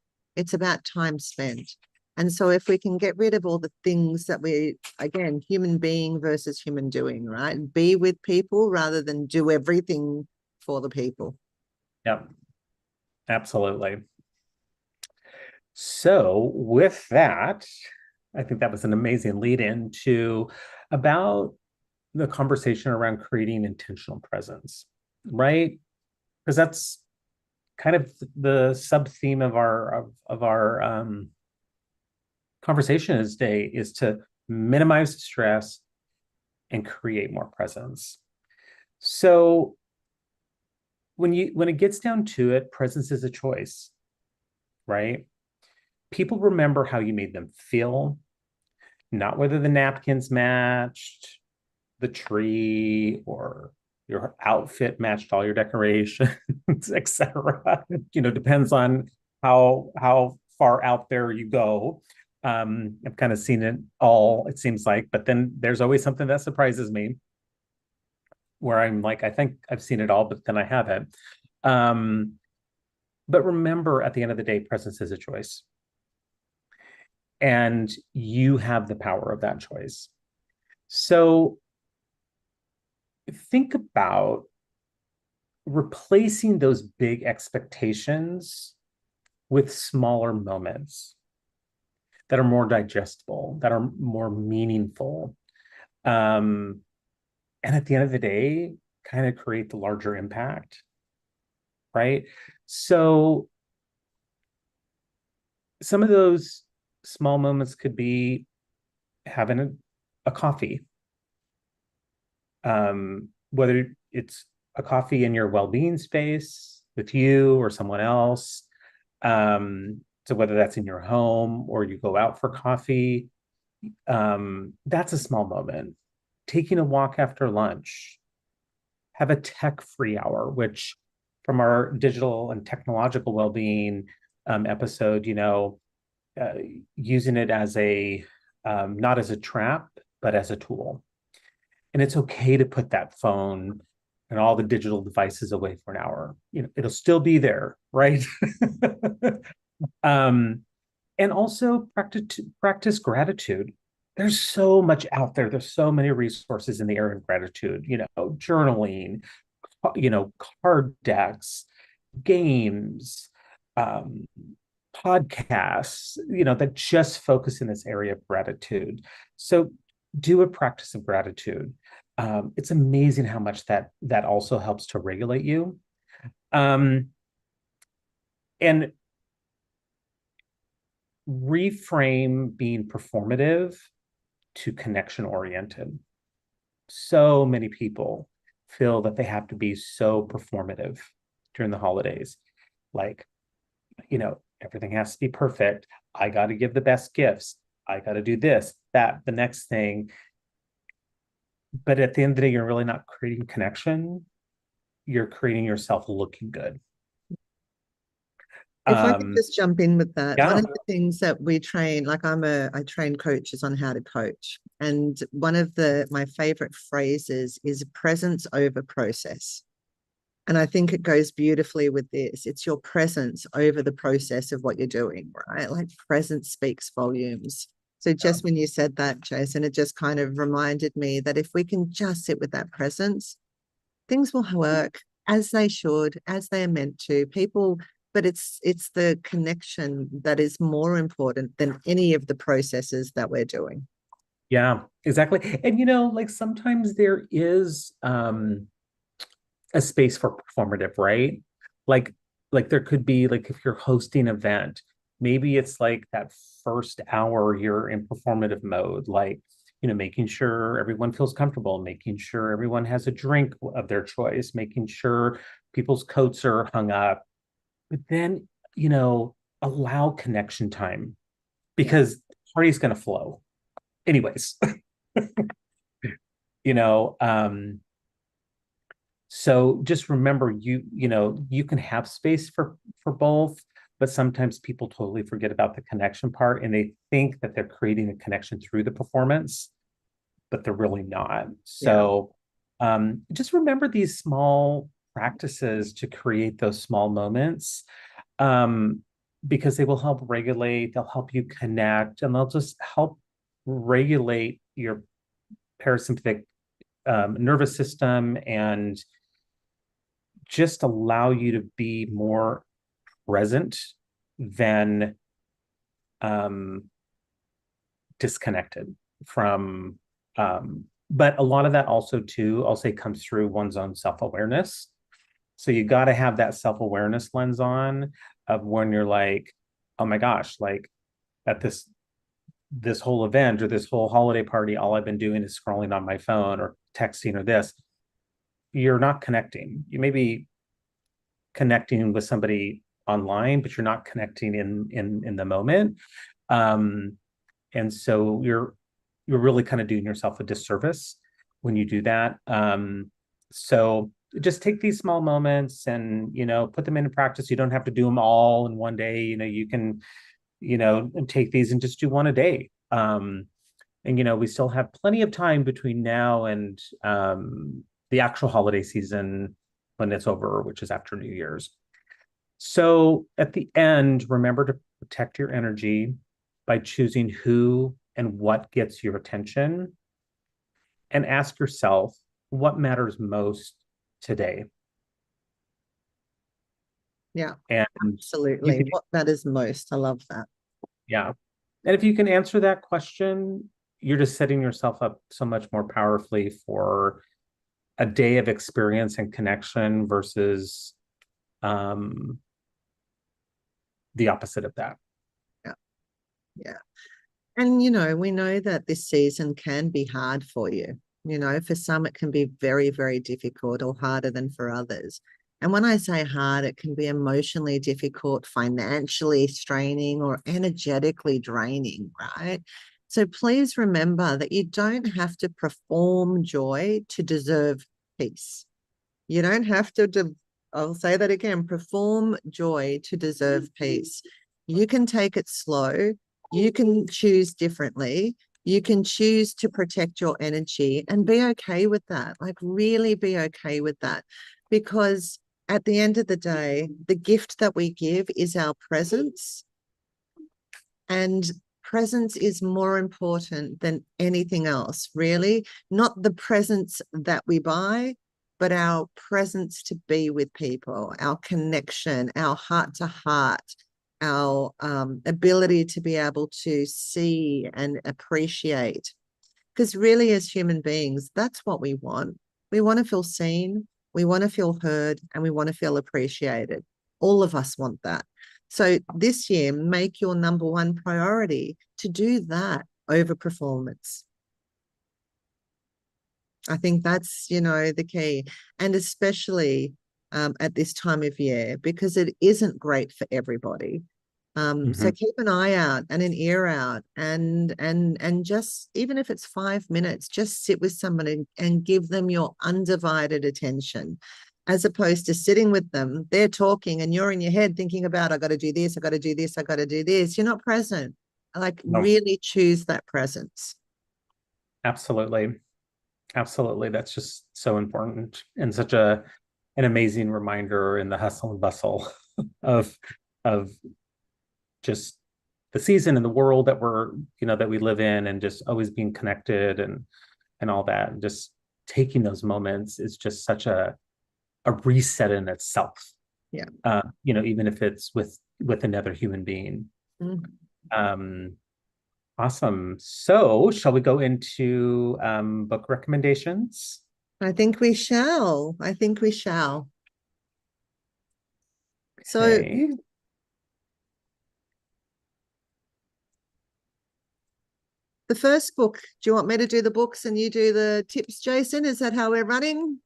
about time spent. And so if we can get rid of all the things that again, human being versus human doing, right? Be with people rather than do everything for the people. Yep, absolutely. So with that, I think that was an amazing lead in to about the conversation around creating intentional presence, right? Because that's kind of the sub theme of our conversation today, is to minimize stress and create more presence. So when it gets down to it, presence is a choice, right? People remember how you made them feel, not whether the napkins matched the tree or your outfit matched all your decorations, etc. Depends on how far out there you go. I've kind of seen it all, it seems like, but then there's always something that surprises me where I'm like, I think I've seen it all, but then I haven't. Um, but remember, at the end of the day, presence is a choice. And you have the power of that choice. So think about replacing those big expectations with smaller moments that are more digestible, that are more meaningful. And at the end of the day, kind of create the larger impact, right? So some of those small moments could be having a coffee, whether it's a coffee in your well-being space with you or someone else. So whether that's in your home or you go out for coffee, that's a small moment. Taking a walk after lunch, have a tech-free hour, which from our digital and technological well-being episode, uh, using it as not as a trap, but as a tool. And it's okay to put that phone and all the digital devices away for an hour. It'll still be there, right? um, and also practice gratitude. There's so much out there. There's so many resources in the area of gratitude. Journaling, card decks, games, um, podcasts, that just focus in this area of gratitude. So do a practice of gratitude. It's amazing how much that also helps to regulate you. And reframe being performative to connection oriented. So many people feel that they have to be so performative during the holidays. Like, everything has to be perfect. I got to give the best gifts. I got to do this, that, the next thing. But at the end of the day, you're really not creating connection. You're creating yourself looking good. If I could just jump in with that, one Yeah. of the things that we train, like I train coaches on how to coach. And one of my favorite phrases is presence over process. And I think it goes beautifully with this. It's your presence over the process of what you're doing, right? Like presence speaks volumes. So just when you said that, Jason, it just kind of reminded me that if we can just sit with that presence, things will work as they should, as they are meant to. But it's the connection that is more important than any of the processes that we're doing. Yeah, exactly. And like sometimes there is a space for performative, right? Like like there could be, like, if you're hosting an event, maybe it's like that first hour you're in performative mode, like, making sure everyone feels comfortable, making sure everyone has a drink of their choice, making sure people's coats are hung up. But then, allow connection time, because the party's going to flow anyways. you know um so just remember, you can have space for both, but sometimes people totally forget about the connection part, and they think that they're creating a connection through the performance, but they're really not. Yeah. So just remember these small practices to create those small moments, um, because they will help regulate, they'll help you connect, and they'll just help regulate your parasympathetic nervous system, and just allow you to be more present than um, disconnected from But a lot of that also too, I'll say, comes through one's own self-awareness. So you got to have that self-awareness lens on of when you're like, oh my gosh, like at this whole event or this whole holiday party, all I've been doing is scrolling on my phone or texting or this. You're not connecting. You may be connecting with somebody online, but you're not connecting in the moment. Um, and so you're really kind of doing yourself a disservice when you do that. So just take these small moments and put them into practice. You don't have to do them all in one day. You can take these and just do one a day. And we still have plenty of time between now and the actual holiday season when it's over, which is after New Year's. So at the end, remember to protect your energy by choosing who and what gets your attention, and ask yourself what matters most today. Yeah, And you absolutely. can, What matters most. I love that. yeah. And if you can answer that question, you're just setting yourself up so much more powerfully for a day of experience and connection versus the opposite of that. Yeah. Yeah. And, we know that this season can be hard for you. For some, it can be very, very difficult or harder than for others. And when I say hard, it can be emotionally difficult, financially straining, or energetically draining, right? So please remember that you don't have to perform joy to deserve peace. You don't have to, I'll say that again, perform joy to deserve peace. You can take it slow. You can choose differently. You can choose to protect your energy and be okay with that. Like, really be okay with that. Because at the end of the day, the gift that we give is our presence. And presence is more important than anything else, really. Not the presence that we buy, but our presence to be with people, our connection, our heart to heart, our ability to be able to see and appreciate. Because really, as human beings, that's what we want. We want to feel seen, we want to feel heard, and we want to feel appreciated. All of us want that. So this year, make your number one priority to do that over performance. I think that's, the key. And especially at this time of year, because it isn't great for everybody. So keep an eye out and an ear out, and just, even if it's 5 minutes, just sit with someone and give them your undivided attention, as opposed to sitting with them. They're talking and you're in your head thinking about, I got to do this, I got to do this, I got to do this. You're not present. Like, No, really choose that presence. absolutely. Absolutely. That's just so important and such an amazing reminder in the hustle and bustle of of just the season and the world that that we live in, and just always being connected and all that. And just taking those moments is just such a reset in itself. Yeah. Even if it's with another human being. Mm. Awesome. So shall we go into book recommendations? I think we shall. I think we shall. So Okay. the first book, do you want me to do the books and you do the tips, Jason? Is that how we're running?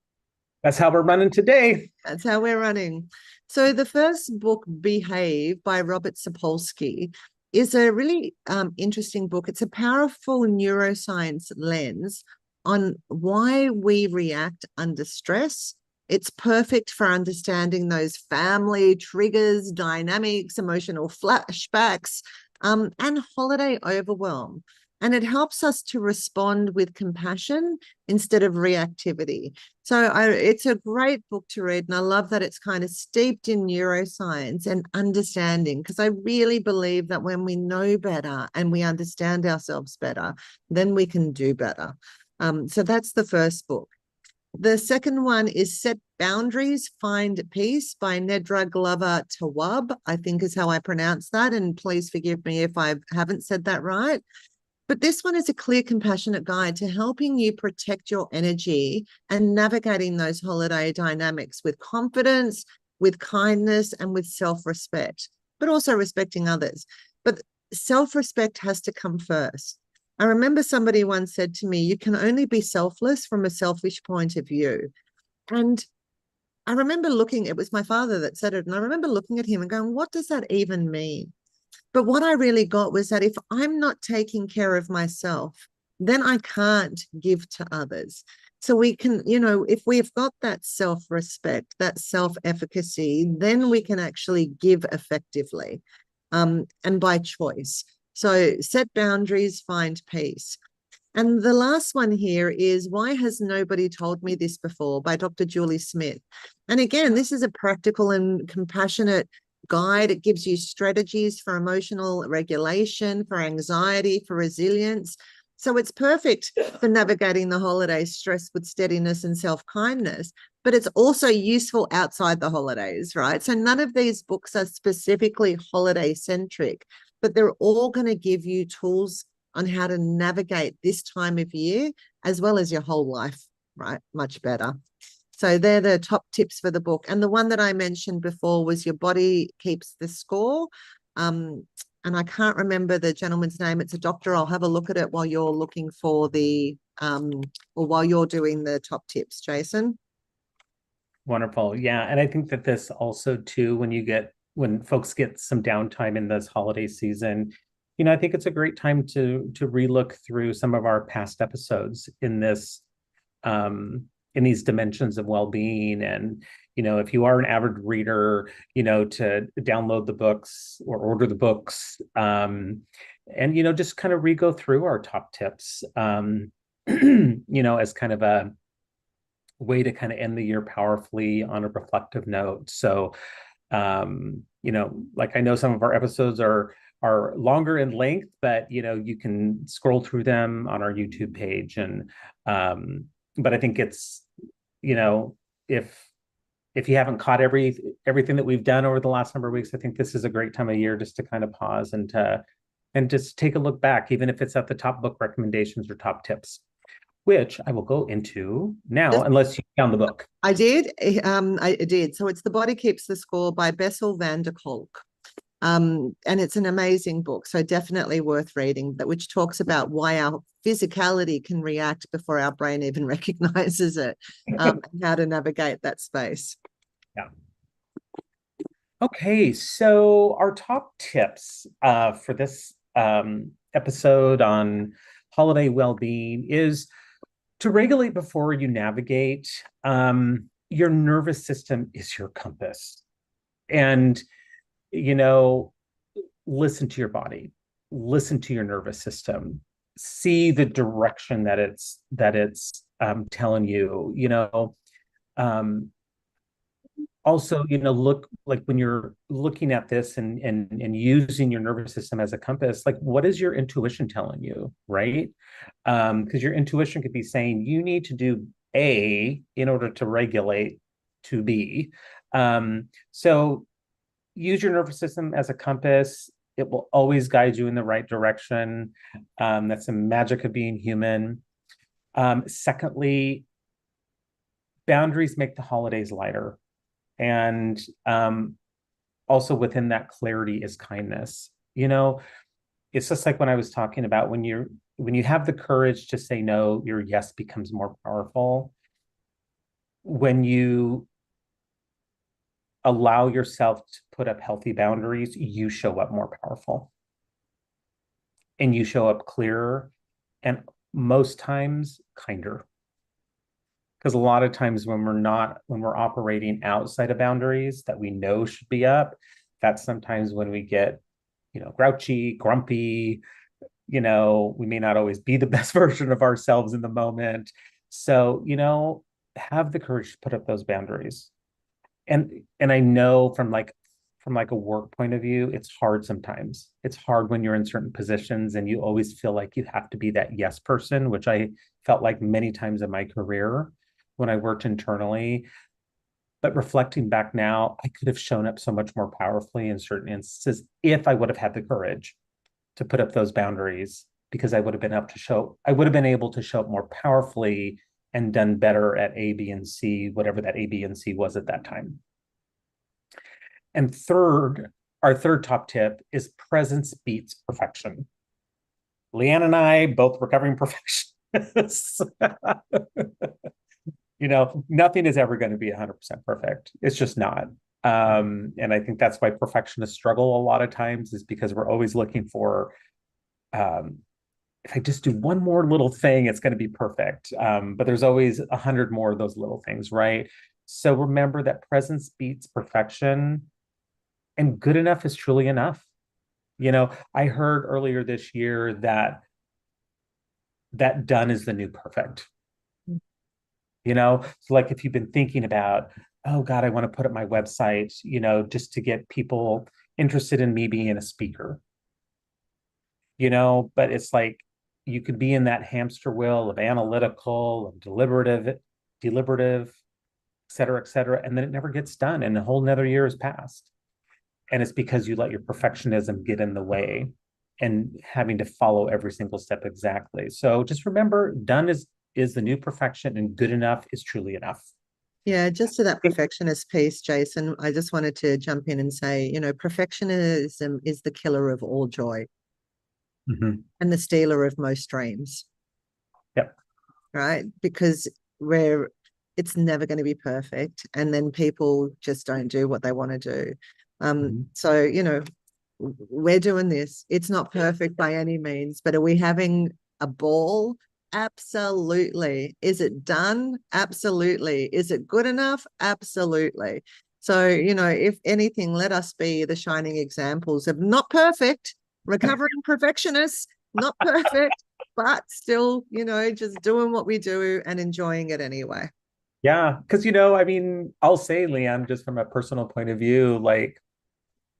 That's how we're running today. That's how we're running. So the first book, Behave, by Robert Sapolsky, is a really interesting book. It's a powerful neuroscience lens on why we react under stress. It's perfect for understanding those family triggers, dynamics, emotional flashbacks, and holiday overwhelm. And it helps us to respond with compassion instead of reactivity. So it's a great book to read. And I love that it's kind of steeped in neuroscience and understanding, because I really believe that when we know better and we understand ourselves better, then we can do better. So that's the first book. The second one is Set Boundaries, Find Peace by Nedra Glover Tawwab, I think is how I pronounce that. And please forgive me if I haven't said that right. But this one is a clear, compassionate guide to helping you protect your energy and navigating those holiday dynamics with confidence, with kindness, and with self-respect, but also respecting others. But self-respect has to come first. I remember somebody once said to me, you can only be selfless from a selfish point of view. And I remember looking, it was my father that said it, and I remember looking at him and going, what does that even mean? But what I really got was that if I'm not taking care of myself, then I can't give to others. So we can, if we've got that self-respect, that self-efficacy, then we can actually give effectively, and by choice. So set boundaries, find peace. And the last one here is Why Has Nobody Told Me This Before by Dr. Julie Smith. And again, this is a practical and compassionate guide. It gives you strategies for emotional regulation, for anxiety, for resilience. So it's perfect for navigating the holiday stress with steadiness and self-kindness, but it's also useful outside the holidays, right? So none of these books are specifically holiday centric, but they're all going to give you tools on how to navigate this time of year as well as your whole life, right? Much better. So they're the top tips for the book. And the one that I mentioned before was Your Body Keeps the Score. And I can't remember the gentleman's name. It's a doctor. I'll have a look at it while you're looking for or while you're doing the top tips, Jason. Wonderful. Yeah. And I think that this also too, when folks get some downtime in this holiday season, I think it's a great time to relook through some of our past episodes in these dimensions of well-being. And if you are an avid reader, to download the books or order the books, and just kind of re-go through our top tips, as kind of a way to kind of end the year powerfully on a reflective note. So like I know some of our episodes are longer in length, but you can scroll through them on our YouTube page. And but I think it's, if you haven't caught everything that we've done over the last number of weeks, I think this is a great time of year just to kind of pause and just take a look back, even if it's at the top book recommendations or top tips, which I will go into now, unless you found the book. I did. I did. So it's The Body Keeps the Score by Bessel van der Kolk. And it's an amazing book, so definitely worth reading, which talks about why our physicality can react before our brain even recognizes it, and how to navigate that space. Yeah. Okay, so our top tips for this episode on holiday well-being is to regulate before you navigate. Your nervous system is your compass. And listen to your body, listen to your nervous system, see the direction that it's telling you. Also, look, like when you're looking at this and using your nervous system as a compass, like what is your intuition telling you, right? Because your intuition could be saying you need to do A in order to regulate to B. So use your nervous system as a compass. It will always guide you in the right direction. That's the magic of being human. Secondly, boundaries make the holidays lighter. And also within that clarity is kindness. It's just like when I was talking about when you have the courage to say no, your yes becomes more powerful. When you allow yourself to put up healthy boundaries, you show up more powerful and you show up clearer and most times kinder. Because a lot of times when we're operating outside of boundaries that we know should be up, that's sometimes when we get, grouchy, grumpy, we may not always be the best version of ourselves in the moment. So, have the courage to put up those boundaries. And I know from a work point of view, it's hard sometimes. It's hard when you're in certain positions and you always feel like you have to be that yes person, which I felt like many times in my career when I worked internally. But reflecting back now, I could have shown up so much more powerfully in certain instances if I would have had the courage to put up those boundaries because I would have been able to show up more powerfully and done better at A, B, and C, whatever that A, B, and C was at that time. And our third top tip is presence beats perfection. Leanne and I, both recovering perfectionists. Nothing is ever going to be 100% perfect. It's just not. And I think that's why perfectionists struggle a lot of times, is because we're always looking for, if I just do one more little thing, it's going to be perfect. But there's always 100 more of those little things, right? So remember that presence beats perfection, and good enough is truly enough. I heard earlier this year that done is the new perfect. So like if you've been thinking about, oh God, I want to put up my website, just to get people interested in me being a speaker, but it's like you could be in that hamster wheel of analytical and deliberative, et cetera, and then it never gets done, and a whole nother year has passed. And it's because you let your perfectionism get in the way and having to follow every single step exactly. So just remember, done is the new perfection, and good enough is truly enough. Yeah, just to that perfectionist piece, Jason, I just wanted to jump in and say, perfectionism is the killer of all joy and the stealer of most dreams. Yep. Right? Because it's never going to be perfect. And then people just don't do what they want to do. So, we're doing this. It's not perfect by any means, but are we having a ball? Absolutely. Is it done? Absolutely. Is it good enough? Absolutely. So, if anything, let us be the shining examples of not perfect, recovering perfectionists, not perfect, but still, just doing what we do and enjoying it anyway. Yeah. Because, I'll say, Leanne, just from a personal point of view, like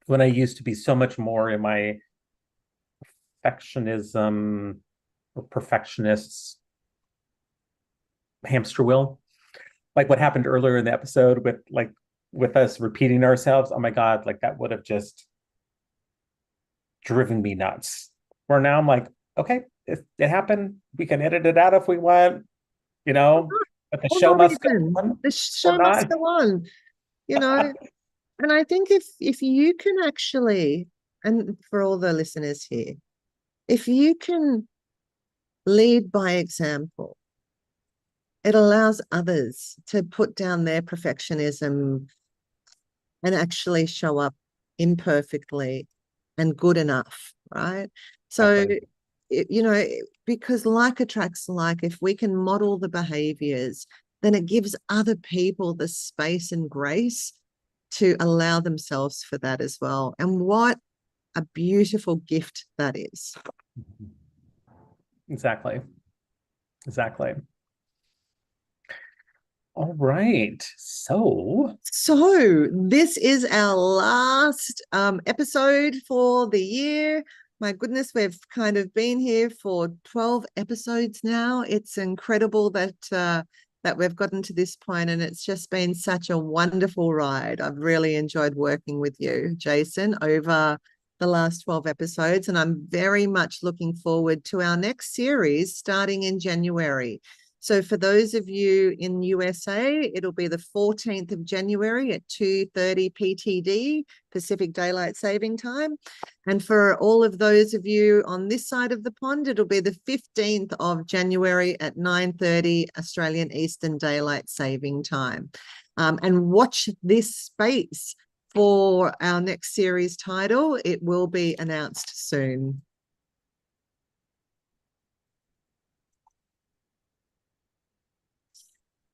when I used to be so much more in my perfectionism or perfectionists hamster wheel, like what happened earlier in the episode with us repeating ourselves, oh my God, like that would have just driven me nuts. Where now I'm like, okay, it happened. We can edit it out if we want, but the show must go on. The show must go on, And I think if you can actually, and for all the listeners here, if you can lead by example, it allows others to put down their perfectionism and actually show up imperfectly and good enough, right? So, because like attracts like, if we can model the behaviors, then it gives other people the space and grace to allow themselves for that as well. And what a beautiful gift that is. Exactly. All right. So this is our last episode for the year. My goodness, we've kind of been here for 12 episodes now. It's incredible that we've gotten to this point, and it's just been such a wonderful ride. I've really enjoyed working with you, Jason, over the last 12 episodes, and I'm very much looking forward to our next series starting in January. So for those of you in USA, it'll be the 14th of January at 2:30 PTD, Pacific Daylight Saving Time. And for all of those of you on this side of the pond, it'll be the 15th of January at 9:30 Australian Eastern Daylight Saving Time. And watch this space for our next series title. It will be announced soon.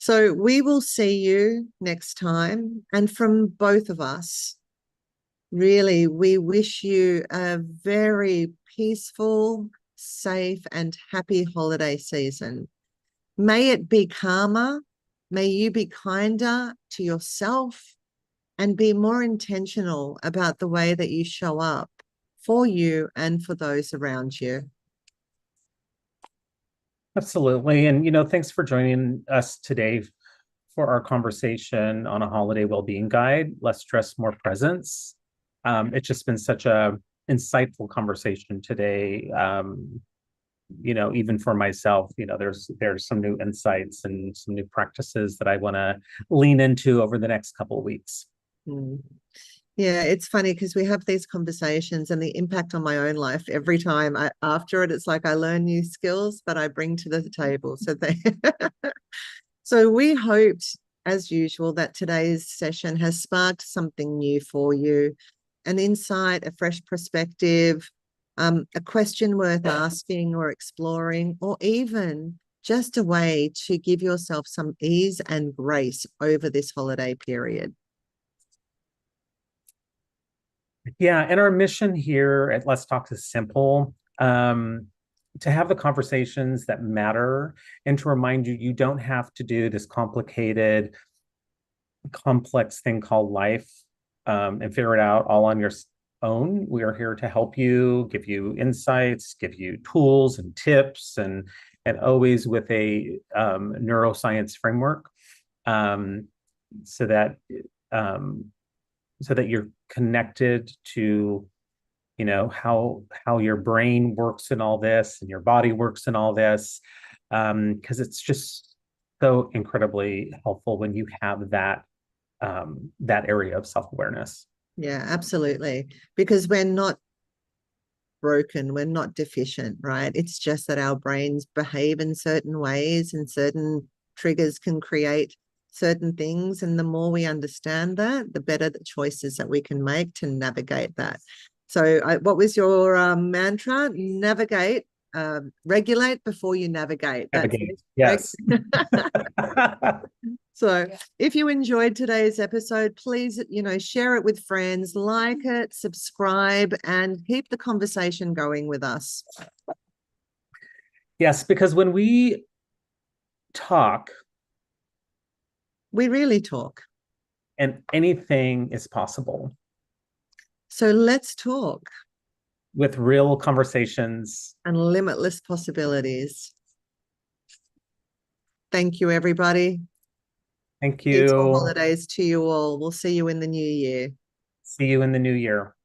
So we will see you next time. And from both of us, really, we wish you a very peaceful, safe, and happy holiday season. May it be calmer. May you be kinder to yourself and be more intentional about the way that you show up for you and for those around you. Absolutely. And, thanks for joining us today for our conversation on a holiday well-being guide, less stress, more presence. It's just been such a insightful conversation today. even for myself, there's some new insights and some new practices that I want to lean into over the next couple of weeks. Mm. Yeah, it's funny because we have these conversations and the impact on my own life every time after it, it's like I learn new skills that I bring to the table. So we hoped, as usual, that today's session has sparked something new for you, an insight, a fresh perspective, a question worth asking or exploring, or even just a way to give yourself some ease and grace over this holiday period. Yeah, and our mission here at Let's Talk is simple. To have the conversations that matter and to remind you, you don't have to do this complicated, complex thing called life, and figure it out all on your own. We are here to help you, give you insights, give you tools and tips, and always with a neuroscience framework, um, so that um, so that you're connected to how your brain works in all this and your body works in all this, because it's just so incredibly helpful when you have that area of self-awareness. Yeah, absolutely. Because we're not broken, we're not deficient, right? It's just that our brains behave in certain ways and certain triggers can create certain things. And the more we understand that, the better the choices that we can make to navigate that. So, what was your mantra? Navigate, regulate before you navigate. That's Navigate. it. Yes. So if you enjoyed today's episode, please, share it with friends, like it, subscribe, and keep the conversation going with us. Yes, because when we talk, we really talk. and anything is possible. So let's talk. With real conversations. And limitless possibilities. Thank you, everybody. Thank Peaceful you. holidays to you all. We'll see you in the new year. See you in the new year.